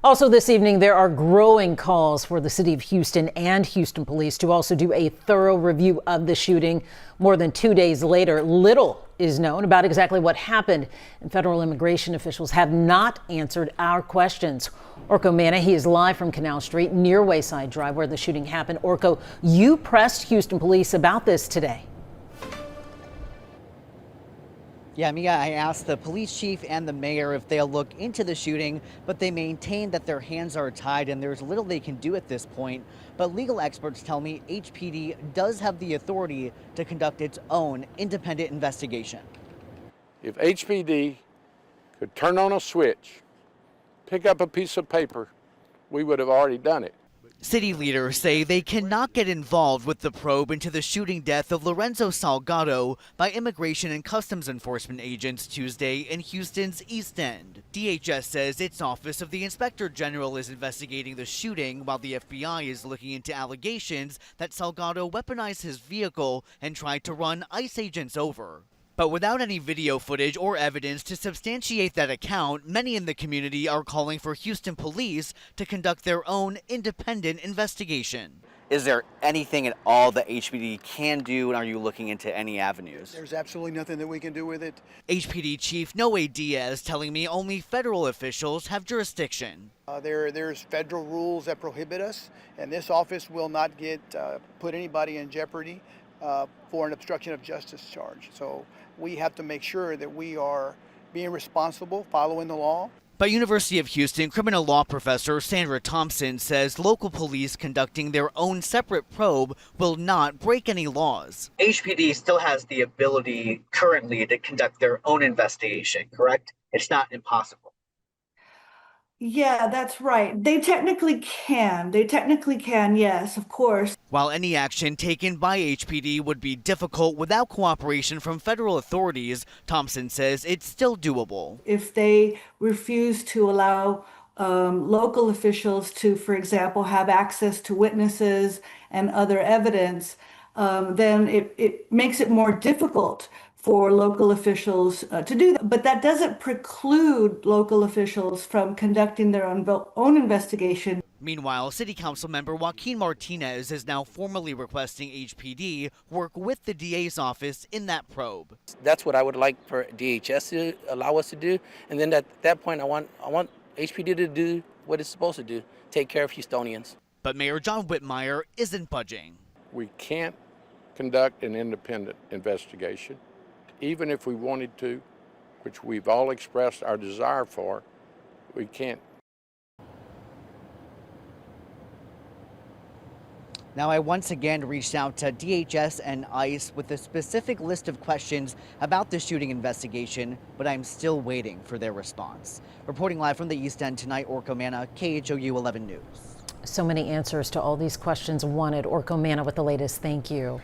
Also this evening, there are growing calls for the city of Houston and Houston police to also do a thorough review of the shooting. More than 2 days later, little is known about exactly what happened, and federal immigration officials have not answered our questions. Orko Manna, he is live from Canal Street near Wayside Drive where the shooting happened. Orko, you pressed Houston police about this today. Yeah, Mia, I asked the police chief and the mayor if they'll look into the shooting, but they maintain that their hands are tied and there's little they can do at this point. But legal experts tell me HPD does have the authority to conduct its own independent investigation. If HPD could turn on a switch, pick up a piece of paper, we would have already done it. City leaders say they cannot get involved with the probe into the shooting death of Lorenzo Salgado by Immigration and Customs Enforcement agents Tuesday in Houston's East End. DHS says its Office of the Inspector General is investigating the shooting, while the FBI is looking into allegations that Salgado weaponized his vehicle and tried to run ICE agents over. But without any video footage or evidence to substantiate that account, many in the community are calling for Houston police to conduct their own independent investigation. Is there anything at all that HPD can do, and are you looking into any avenues? There's absolutely nothing that we can do with it. HPD Chief Noe Diaz telling me only federal officials have jurisdiction. There's federal rules that prohibit us, and this office will not put anybody in jeopardy for an obstruction of justice charge. So we have to make sure that we are being responsible, following the law. But University of Houston criminal law professor Sandra Thompson says local police conducting their own separate probe will not break any laws. HPD still has the ability currently to conduct their own investigation, correct? It's not impossible. Yeah, that's right. They technically can. Yes, of course. While any action taken by HPD would be difficult without cooperation from federal authorities, Thompson says it's still doable. If they refuse to allow local officials to, for example, have access to witnesses and other evidence, then it makes it more difficult for local officials to do that. But that doesn't preclude local officials from conducting their own investigation. Meanwhile, City Council member Joaquin Martinez is now formally requesting HPD work with the DA's office in that probe. That's what I would like for DHS to allow us to do. And then at that point, I want HPD to do what it's supposed to do, take care of Houstonians. But Mayor John Whitmire isn't budging. We can't conduct an independent investigation. Even if we wanted to, which we've all expressed our desire for, we can't. Now, I once again reached out to DHS and ICE with a specific list of questions about the shooting investigation, but I'm still waiting for their response. Reporting live from the East End tonight, Orko Manna, KHOU 11 News. So many answers to all these questions wanted. Orko Manna with the latest. Thank you.